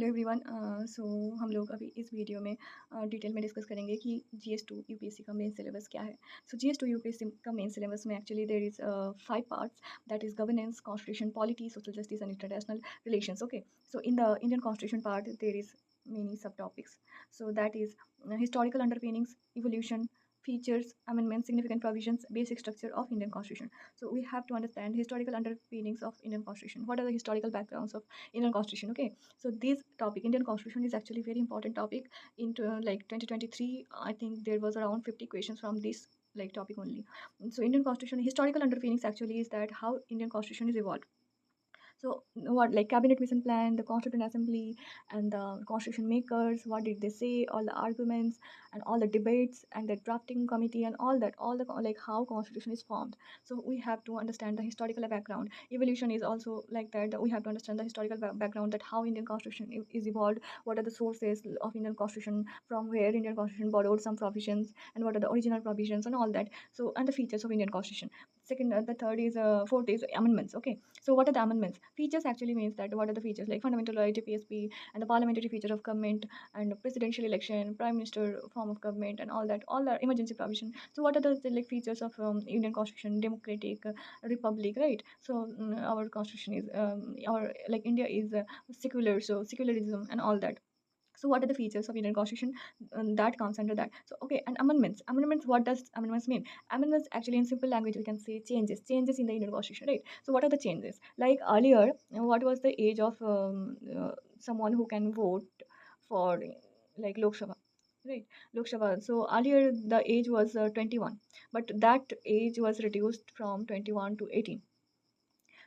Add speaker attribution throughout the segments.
Speaker 1: Hello everyone. सो हम लोग अभी इस वीडियो में डिटेल में डिस्कस करेंगे कि GS2 यूपीएससी का मेन सिलेबस क्या है। सो GS2 यूपीएससी का मेन सिलेबस में actually there is 5 parts, that is governance, constitution, polity, social justice and international relations. Okay, so in the Indian constitution part there is many subtopics. So that is historical underpinnings, evolution, features, amendments, significant provisions, basic structure of Indian constitution. So we have to understand historical underpinnings of Indian constitution. What are the historical backgrounds of Indian constitution? Okay, so this topic, Indian constitution, is actually very important topic. Into like 2023, I think there was around 50 questions from this like topic only. So Indian constitution historical underpinnings actually is that how Indian constitution is evolved. So what, like cabinet mission plan, the constituent assembly, and the constitution makers, what did they say, all the arguments and all the debates and the drafting committee and all that, all the like how constitution is formed. So we have to understand the historical background. Evolution is also like that. We have to understand the historical background, that how Indian constitution is evolved, what are the sources of Indian constitution, from where Indian constitution borrowed some provisions, and what are the original provisions and all that. So and the features of Indian constitution. Second, the third is fourth is amendments. Okay, so what are the amendments? Features actually means that what are the features, like fundamental right, PSP, and the parliamentary feature of government, and presidential election, prime minister form of government, and all that, all the emergency provision. So what are the like features of Indian constitution? Democratic republic, right? So our constitution is our like India is secular, so secularism and all that. So what are the features of Indian constitution that comes under that? So okay, and amendments, what does amendments mean? Amendments actually, in simple language, we can say changes in the Indian constitution, right? So what are the changes? Like earlier, what was the age of someone who can vote for like Lok Sabha, right? Lok Sabha. So earlier the age was 21, but that age was reduced from 21 to 18.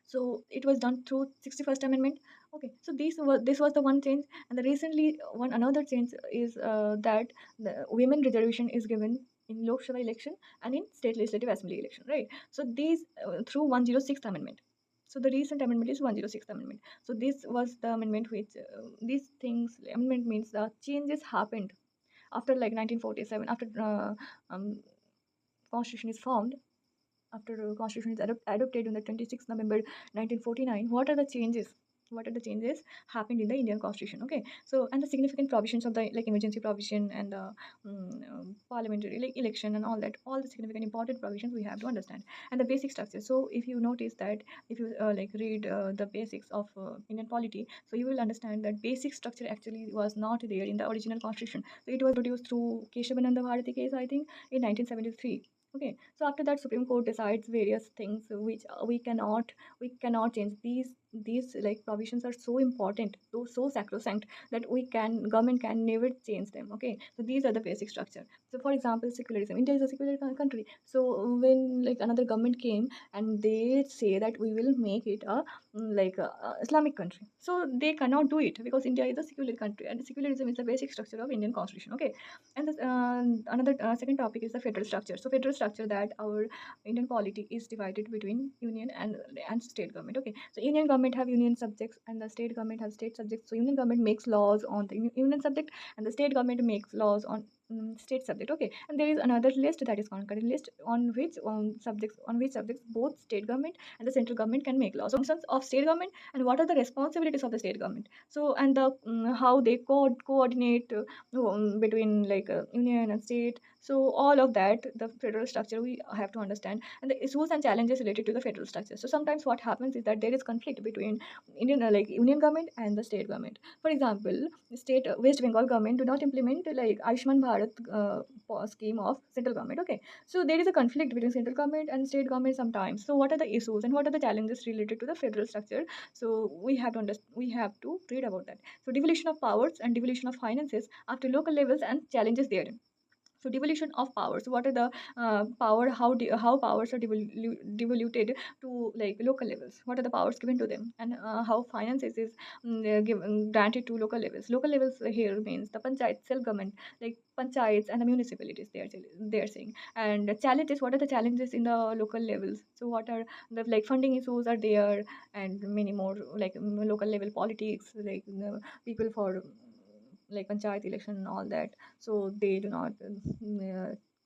Speaker 1: So it was done through 61st amendment. Okay, so this was the one change. And the recently one another change is that the women reservation is given in Lok Sabha election and in state legislative assembly election, right? So these through 106th amendment. So the recent amendment is 106th amendment. So this was the amendment which these things, amendment means the changes happened after like 1947, after constitution is formed, after constitution is adopted on the 26th November 1949. What are the changes? What are the changes happened in the Indian constitution? Okay, so and the significant provisions of the like emergency provision and the parliamentary like election and all the significant important provisions we have to understand, and the basic structure. So if you notice that, if you like read the basics of Indian polity, so you will understand that basic structure actually was not there in the original constitution. So it was produced through Keshavananda Bharati case, I think, in 1973. Okay, so after that Supreme Court decides various things which we cannot change. These like provisions are so important, so sacrosanct, that government can never change them. Okay, so these are the basic structure. So for example, secularism. India is a secular country. So when like another government came and they say that we will make it a like a Islamic country, so they cannot do it because India is a secular country, and secularism is the basic structure of Indian constitution. Okay, and another second topic is the federal structure. So federal structure, that our Indian polity is divided between union and state government. Okay, so union government have union subjects and the state government have state subjects. So union government makes laws on the union subject, and the state government makes laws on state subject. Okay, and there is another list, that is concurrent list, on which subjects both state government and the central government can make laws. So functions of state government and what are the responsibilities of the state government. So and the how they coordinate between like union and state. So all of that, the federal structure we have to understand, and the issues and challenges related to the federal structure. So sometimes what happens is that there is conflict between Indian like union government and the state government. For example, state West Bengal government do not implement like Ayushman Bharat scheme of central government. Okay, so there is a conflict between central government and state government sometimes. So what are the issues and what are the challenges related to the federal structure? So we have to read about that. So devolution of powers and devolution of finances after local levels and challenges therein. So devolution of powers, what are the power, how powers are devoluted to like local levels, what are the powers given to them, and how finances is granted to local levels here means the panchayat, self government, like panchayats and the municipalities, they are saying. And the challenges, what are the challenges in the local levels? So what are the like funding issues are there, and many more, like local level politics, like people for like panchayat election and all that. So they do not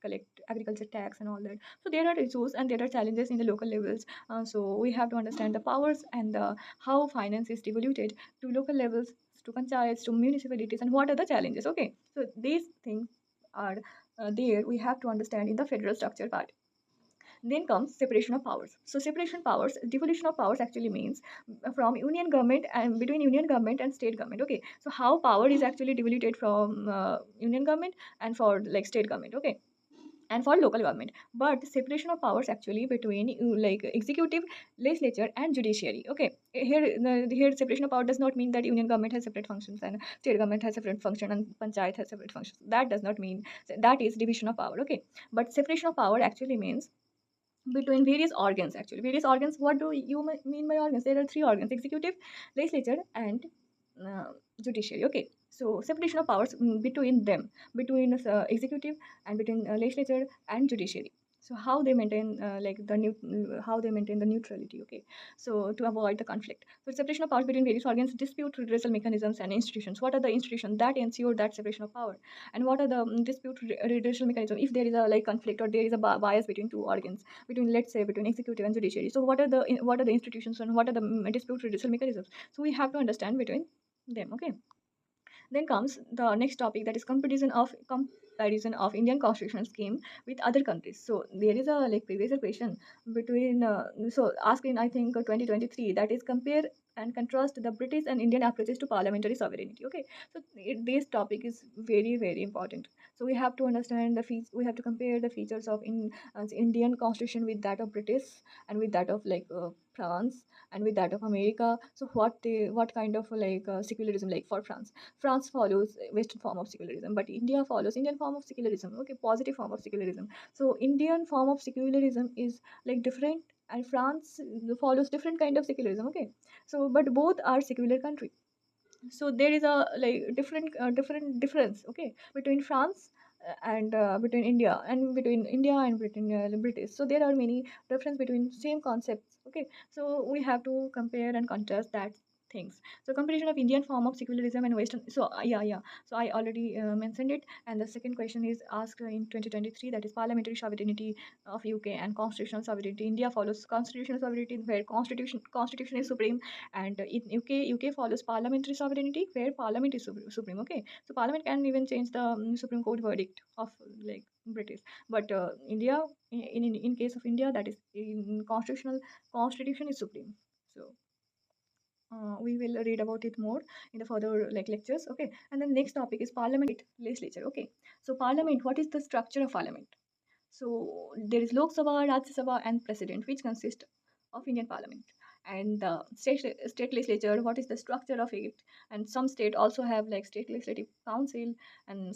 Speaker 1: collect agriculture tax and all that. So there are issues and there are challenges in the local levels. So we have to understand the powers and the how finance is devoluted to local levels, to panchayats, to municipalities, and what are the challenges. Okay, so these things are there. We have to understand in the federal structure part. Then comes separation of powers. So separation of powers, devolution of powers actually means from union government and between union government and state government. Okay, so how power is actually devoluted from union government and for like state government. Okay, and for local government, but separation of powers actually between like executive, legislature, and judiciary. Okay, here separation of power does not mean that union government has separate functions and state government has separate function and panchayat has separate functions. That does not mean that is division of power. Okay, but separation of power actually means between various organs. Actually, various organs, what do you mean by organs? There are three organs: executive, legislature, and uh, judiciary. Okay, so separation of powers between them, between executive and between legislature and judiciary. So how they maintain like the new how they maintain the neutrality. Okay, so to avoid the conflict. So separation of powers between various organs, dispute redressal mechanisms, and institutions. What are the institutions that ensure that separation of power? And what are the dispute redressal mechanism if there is a like conflict or there is a bias between two organs, between, let's say, between executive and judiciary? So what are the institutions and what are the dispute redressal mechanisms? So we have to understand between them. Okay, then comes the next topic, that is comparison of Indian constitutional scheme with other countries. So there is a like previous question between so asked in I think 2023, that is compare and contrast the British and Indian approaches to parliamentary sovereignty. Okay, so this topic is very important. So we have to understand we have to compare the features of Indian constitution with that of British and with that of like France and with that of America. So what kind of like secularism, like for France follows Western form of secularism, but India follows Indian form of secularism. Okay, positive form of secularism. So Indian form of secularism is like different, and France follows different kind of secularism. Okay, so but both are secular country. So there is a like different difference. Okay, between France and between India and between India and Britain, British. So there are many difference between same concepts. Okay, so we have to compare and contrast that things. So comparison of Indian form of secularism and Western. So yeah, so I already mentioned it. And the second question is asked in 2023, that is parliamentary sovereignty of UK and constitutional sovereignty. India follows constitutional sovereignty where constitution is supreme, and in UK follows parliamentary sovereignty where parliament is supreme. Okay, so parliament can even change the Supreme Court verdict of like British, but India, in case of India, that is in constitution is supreme. So we will read about it more in the further like lectures. Okay, and the next topic is parliament legislature. Okay, so parliament, what is the structure of parliament? So there is Lok Sabha, Rajya Sabha, and President, which consist of Indian Parliament. And the state legislature, what is the structure of it? And some state also have like state legislative council, and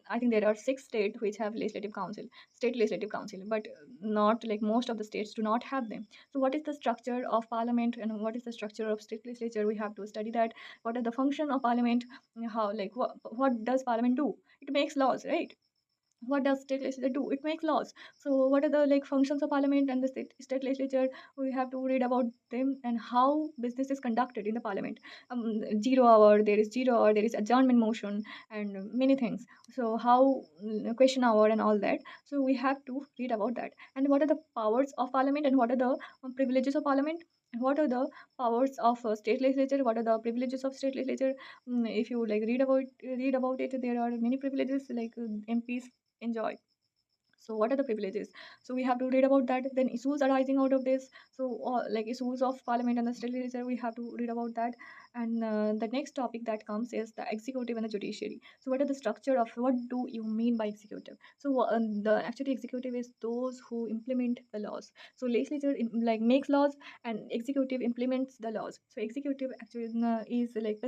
Speaker 1: I think there are 6 states which have state legislative council, but not like most of the states do not have them. So what is the structure of Parliament and what is the structure of state legislature? We have to study that. What are the function of Parliament? How like what does Parliament do? It makes laws, right? What does state legislature do? It makes laws. So what are the like functions of parliament and the state legislature? We have to read about them and how business is conducted in the parliament. 0 hour, there is 0 hour, there is adjournment motion, and many things. So how question hour and all that. So we have to read about that. And what are the powers of parliament and what are the privileges of parliament? And what are the powers of state legislature? What are the privileges of state legislature? If you like read about it, there are many privileges like MPs enjoy. So what are the privileges? So we have to read about that. Then issues arising out of this. So like issues of parliament and the state legislature, we have to read about that. And the next topic that comes is the executive and the judiciary. So what are the structure of, what do you mean by executive? So the actually executive is those who implement the laws. So legislature like makes laws and executive implements the laws. So executive actually is like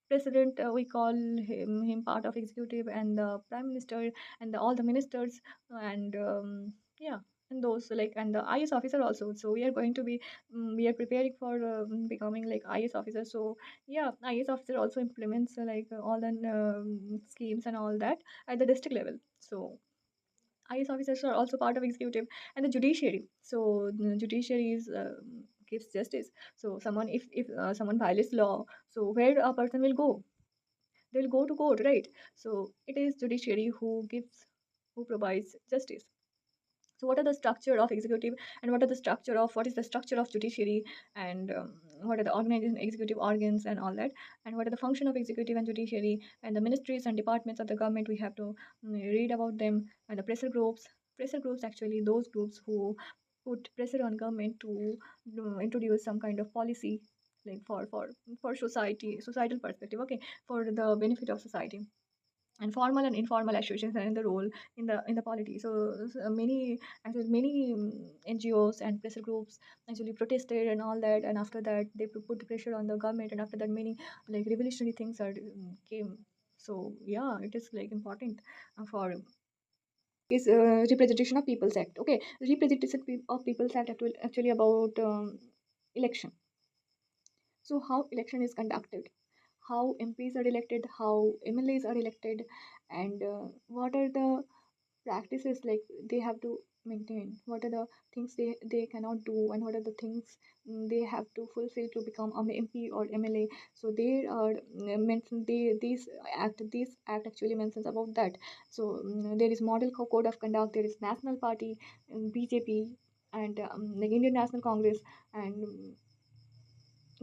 Speaker 1: president, we call him part of executive, and the prime minister and all the ministers, and yeah, and those like, and the IS officer also. So we are going to be we are preparing for becoming like IS officer. So yeah, IS officer also implements all the schemes and all that at the district level. So IS officers are also part of executive. And the judiciary. So the judiciary is gives justice. So someone, if someone violates law, so where a person will go? They'll go to court, right? So it is judiciary who provides justice. So what are the structure of executive, and what are the structure of what is the structure of judiciary, and what are the organization executive organs and all that, and what are the function of executive and judiciary, and the ministries and departments of the government, we have to read about them. And the pressure groups actually those groups who put pressure on government to introduce some kind of policy, like for societal perspective, okay, for the benefit of society. And formal and informal associations are in the role in the polity. So many, actually many NGOs and pressure groups actually protested and all that, and after that they put pressure on the government, and after that many like revolutionary things are came. So yeah, it is like important for is Representation of People's Act. Okay, Representation of People's Act actually about election. So how election is conducted, how MPs are elected, how MLAs are elected, and what are the practices like they have to maintain, what are the things they cannot do, and what are the things they have to fulfill to become an MP or MLA. So they are mentioned, this act actually mentions about that. So there is model code of conduct, there is national party, BJP, and like Indian National Congress, and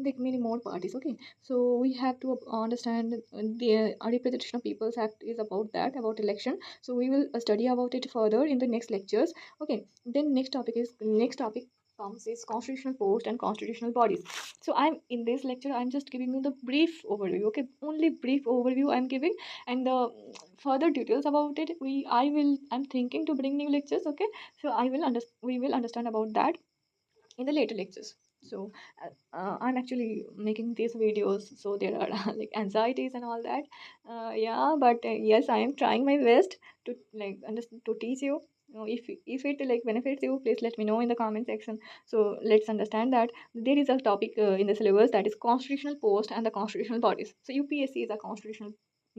Speaker 1: like many more parties. Okay, so we have to understand the Representation of People's Act is about that, about election. So we will study about it further in the next lectures. Okay, then next topic comes is constitutional post and constitutional bodies. So I'm in this lecture, I'm just giving you the brief overview. Okay, only brief overview I'm giving, and the further details about it I'm thinking to bring new lectures. Okay, so we will understand about that in the later lectures. So I'm actually making these videos, so there are like anxieties and all that. Yeah, but yes, I am trying my best to like understand, to teach you. If it like benefits you, please let me know in the comment section. So let's understand that there is a topic in the syllabus, that is constitutional post and the constitutional bodies. So UPSC is a constitutional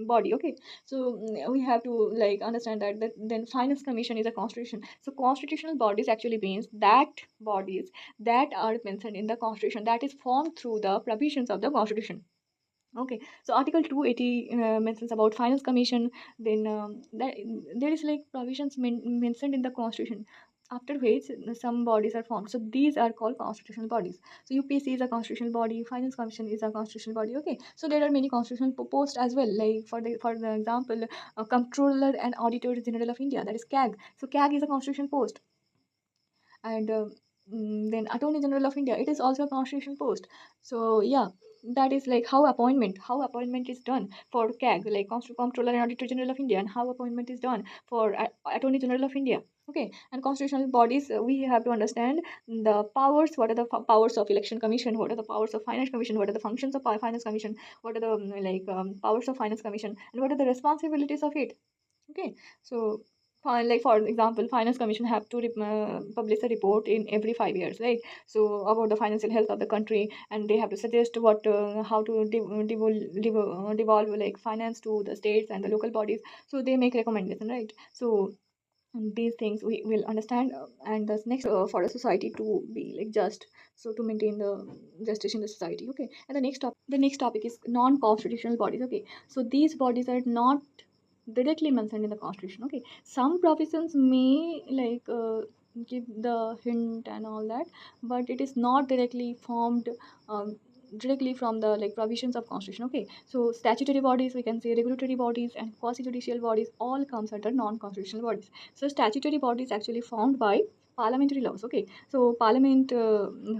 Speaker 1: body. Okay, so we have to like understand that then finance commission is a constitution. So constitutional bodies actually means that bodies that are mentioned in the constitution, that is formed through the provisions of the constitution. Okay, so Article 280 mentions about finance commission. Then there is like provisions mentioned in the constitution, after which some bodies are formed. So these are called constitutional bodies. So UPSC is a constitutional body, finance commission is a constitutional body. Okay, so there are many constitutional posts as well, like for the example, Comptroller and Auditor General of India, that is CAG. So CAG is a constitutional post. And then Attorney General of India, it is also a constitutional post. So yeah, that is like how appointment is done for CAG, like Comptroller and Auditor General of India, and how appointment is done for Attorney General of India. Okay, and constitutional bodies, we have to understand the powers. What are the powers of Election Commission, what are the powers of Finance Commission, what are the functions of Finance Commission, what are the powers of Finance Commission, and what are the responsibilities of it. Okay, so like for example, Finance Commission have to publish a report in every 5 years, right? So about the financial health of the country, and they have to suggest what how to devolve like finance to the states and the local bodies. So they make recommendation, right? So these things we will understand, and the next for a society to be like just, so to maintain the justice in the society. Okay, and the next topic is non-constitutional bodies. Okay, so these bodies are not directly mentioned in the constitution. Okay, some provisions may give the hint and all that, but it is not directly formed um, directly from the like provisions of constitution. Okay, so statutory bodies, we can say regulatory bodies and quasi judicial bodies, all comes under non-constitutional bodies. So statutory bodies actually formed by parliamentary laws. Okay, so parliament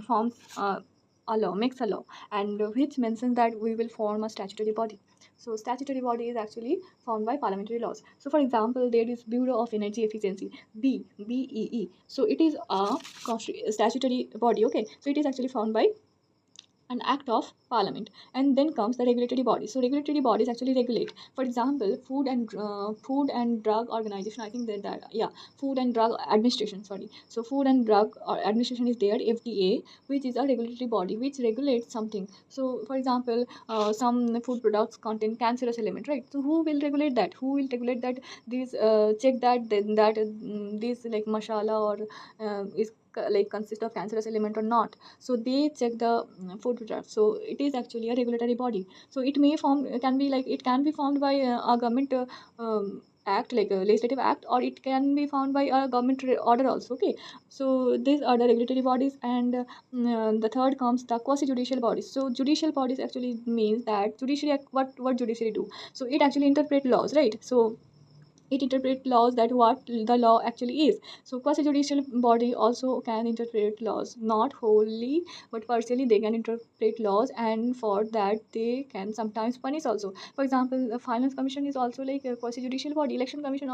Speaker 1: forms a law, makes a law, and which mentions that we will form a statutory body. So statutory body is actually formed by parliamentary laws. So for example, there is Bureau of Energy Efficiency, BEE. So it is a statutory body. Okay, so it is actually formed by an act of parliament. And then comes the regulatory body. So regulatory bodies actually regulate, for example, food and drug organization, I think that yeah, food and drug administration, sorry. So food and drug administration is there, FDA, which is a regulatory body which regulates something. So for example, some food products contain cancerous element, right? So who will regulate that? Who will regulate that these check that then that this like masala or is like consist of cancerous element or not? So they check the food products. So it is actually a regulatory body. So it may form, can be like, it can be formed by a government act, like a legislative act, or it can be found by a government order also. Okay, so these are the regulatory bodies. And the third comes the quasi judicial bodies. So judicial bodies actually means that judiciary, what judiciary do, so it actually interpret laws, right? So it interpret laws, that what the law actually is. So quasi judicial body also can interpret laws, not wholly but partially they can interpret laws, and for that they can sometimes punish also. For example, the finance commission is also like a quasi judicial body. Election commission,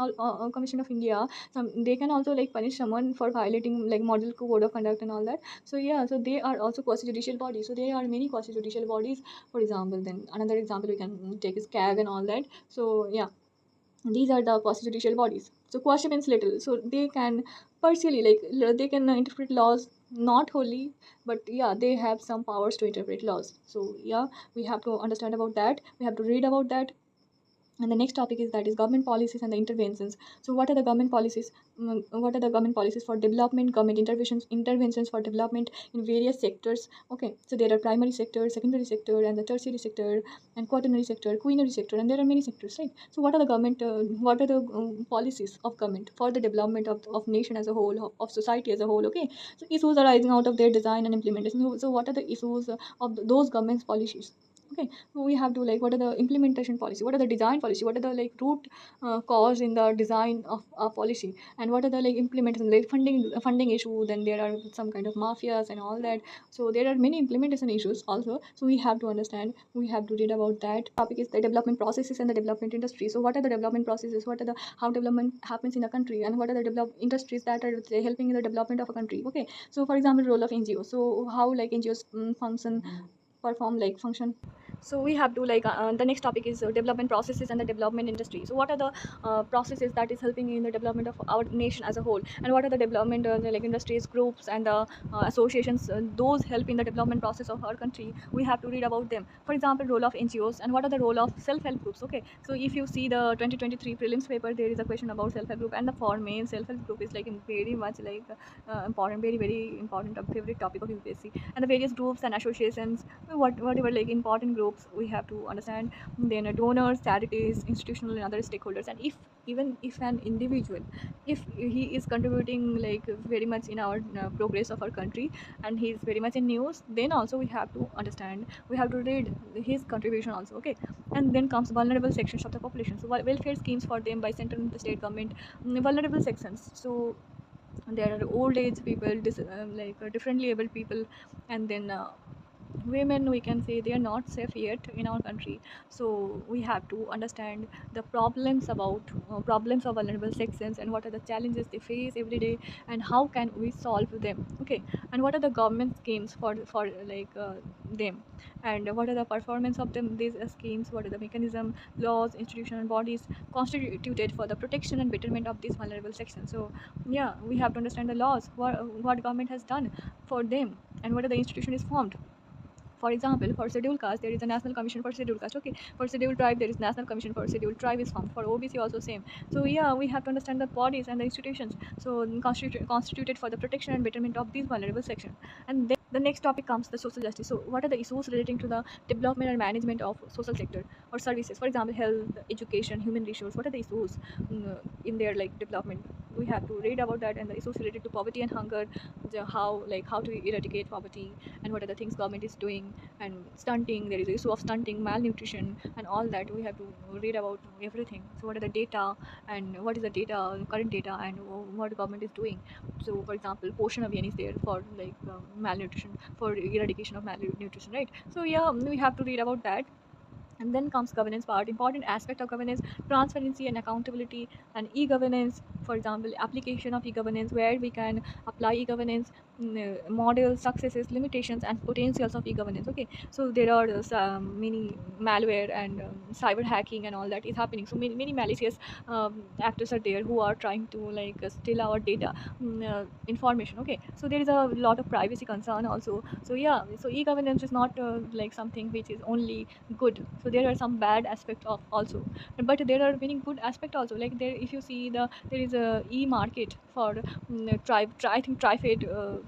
Speaker 1: commission of India, some they can also like punish someone for violating like model code of conduct and all that. So yeah, so they are also quasi judicial bodies. So there are many quasi judicial bodies. For example, then another example we can take is CAG and all that. So yeah, these are the quasi judicial bodies. So quasi means little, so they can partially like they can interpret laws, not wholly, but yeah, they have some powers to interpret laws. So yeah, we have to understand about that, we have to read about that. And the next topic is, that is government policies and the interventions. So what are the government policies? What are the government policies for development, government interventions for development in various sectors? Okay, so there are primary sector, secondary sector, and the tertiary sector, and quaternary sector, quinary sector, and there are many sectors, right? So what are the government what are the policies of government for the development of nation as a whole, of society as a whole? Okay, so issues arising out of their design and implementation. So what are the issues of those government's policies? Okay, so we have to like, what are the implementation policy, what are the design policy, what are the like root cause in the design of a policy, and what are the like implementation, like funding issue, then there are some kind of mafias and all that. So there are many implementation issues also, so we have to understand, we have to read about that. Topic is the development processes and the development industry. So what are the development processes, what are the, how development happens in a country, and what are the develop industries that are helping in the development of a country? Okay, so for example, role of NGO. So how like NGOs function, perform like function. So we have to like the next topic is development processes and the development industry. So what are the processes that is helping in the development of our nation as a whole, and what are the development like industries, groups, and the associations, those help in the development process of our country? We have to read about them. For example, role of NGOs, and what are the role of self-help groups? Okay, so if you see the 2023 prelims paper, there is a question about self-help group, and the for main self-help group is like very much like important, very important, favorite topic of UPSC. And the various groups and associations, whatever like important groups we have to understand. Then donors, charities, institutional and other stakeholders. And if, even if an individual, if he is contributing like very much in our progress of our country, and he is very much in news, then also we have to understand, we have to read his contribution also. Okay, and then comes vulnerable sections of the population. So welfare schemes for them by central and the state government. Vulnerable sections, so there are old age people, differently able people, and then women, we can say they are not safe yet in our country. So we have to understand the problems about problems of vulnerable sections, and what are the challenges they face every day, and how can we solve them? Okay, and what are the government schemes for them, and what are the performance of them, these schemes, what are the mechanism, laws, institutional bodies constituted for the protection and betterment of these vulnerable sections? So yeah, we have to understand the laws, what government has done for them, and what are the institution is formed. For example, for scheduled caste, there is a national commission for scheduled caste. Okay, for scheduled tribe, there is national commission for scheduled tribe is formed. For OBC also same. So yeah, we have to understand the bodies and the institutions, so constituted for the protection and betterment of these vulnerable sections. And then the next topic comes the social justice. So what are the issues relating to the development and management of social sector or services? For example, health, education, human resource. What are the issues in their like development? We have to read about that. And the issues related to poverty and hunger, how to eradicate poverty, and what are the things government is doing. And stunting, there is the issue of stunting, malnutrition, and all that. We have to read about everything. So what are the data, and what is the data, current data, and what government is doing? So for example, Poshan Abhiyan is there for malnutrition, for eradication of malnutrition, right? So yeah, we have to read about that. And then comes governance part. Important aspect of governance: transparency and accountability. And e-governance, for example, application of e-governance, where we can apply e-governance, models, successes, limitations, and potentials of e-governance. Okay, so there are many malware and cyber hacking and all that is happening. So many malicious actors are there who are trying to steal our data, information. Okay, so there is a lot of privacy concern also. So yeah, so e-governance is not something which is only good. So there are some bad aspects of also, but there are many good aspect also. Like there, if you see there is a e-market for I think Trifid,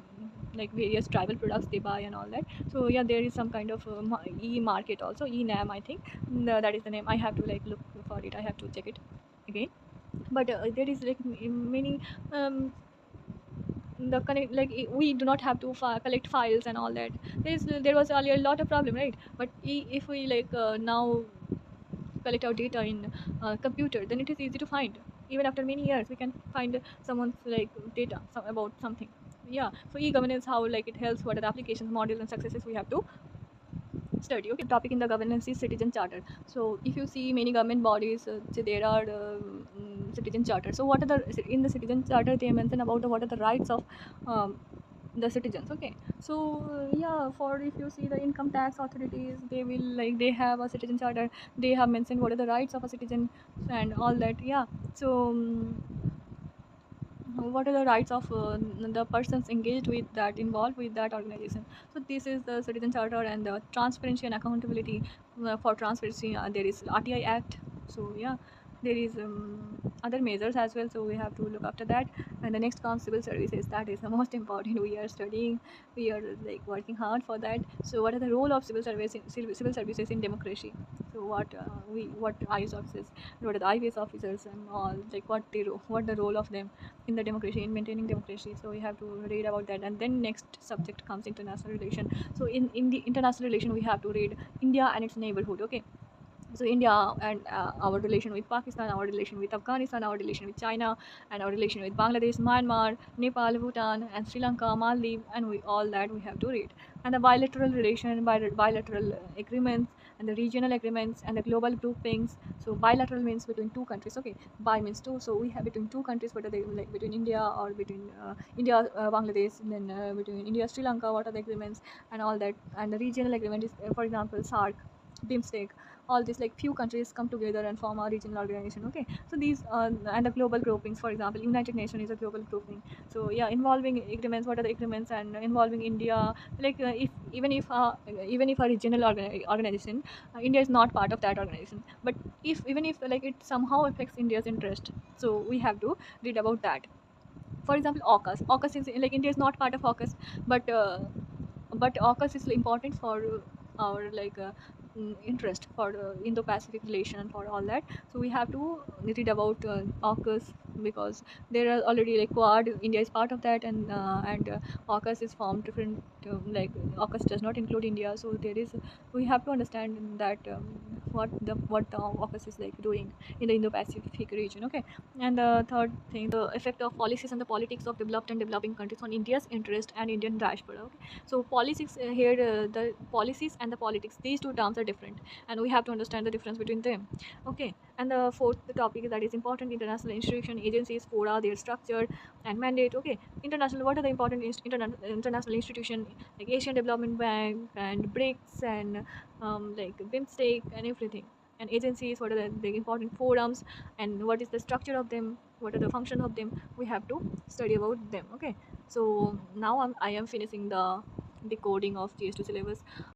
Speaker 1: like various tribal products they buy and all that. So yeah, there is some kind of e-market also, e-nam I think. That is the name. I have to like look for it, I have to check it again. but there is like many um, the connect like we do not have to collect files and all that. There was earlier a lot of problem, right? But if we like now collect our data in computer, then it is easy to find. Even after many years we can find someone's like data about something. Yeah, so e-governance, how like it helps, what are the applications, models and successes we have to study. Okay, topic in the governance is citizen charter. So if you see many government bodies, so there are citizen charter. So what are the in the citizen charter they mention about what are the rights of the citizens. Okay, so yeah, for if you see the income tax authorities, they will like they have a citizen charter. They have mentioned what are the rights of a citizen and all that. Yeah, so what are the rights of the persons engaged with that, involved with that organization. So this is the citizen charter. And the transparency and accountability. For transparency, there is RTI Act. So yeah, there is other measures as well, so we have to look after that. And the next comes civil services. That is the most important. We are studying, we are like working hard for that. So what are the role of civil services in democracy? So what IS officers, what are the IPS officers and all, like what the role of them in the democracy, in maintaining democracy. So we have to read about that. And then next subject comes international relation. So in the international relation we have to read India and its neighborhood. Okay, so India and our relation with Pakistan, our relation with Afghanistan, our relation with China, and our relation with Bangladesh, Myanmar, Nepal, Bhutan, and Sri Lanka, Maldives, and all that we have to read. And the bilateral relation, bilateral agreements, and the regional agreements, and the global groupings. So bilateral means between two countries. Okay, bi means two. So we have between two countries. What are they like between India or between India, Bangladesh, and then between India, Sri Lanka? What are the agreements and all that? And the regional agreement is, for example, SARC, BIMSTEC, all these like few countries come together and form a regional organization. Okay, so these and the global groupings, for example, United Nations is a global grouping. So yeah, involving agreements, what are the agreements, and involving India, like if even if a regional organization, India is not part of that organization, but if even if like it somehow affects India's interest, so we have to read about that. For example, AUKUS is like India is not part of AUKUS, but AUKUS is important for our like interest for Indo-Pacific relation, for all that. So we have to read about AUKUS, because there are already like Quad. India is part of that, and AUKUS is formed different. Like AUKUS does not include India, so there is we have to understand that what the AUKUS is like doing in the Indo-Pacific region. Okay, and the third thing, the effect of policies and the politics of developed and developing countries on India's interest and Indian diaspora. Okay, so politics here, the policies and the politics, these two terms are different, and we have to understand the difference between them. Okay, and the fourth topic that is important: international institution, agencies, fora, their structure and mandate. Okay, international. What are the important international institution like Asian Development Bank and BRICS and like BIMSTEC and everything. And agencies, what are the important forums, and what is the structure of them, what are the functions of them, we have to study about them. Okay, so now I am finishing the decoding of GS2 syllabus.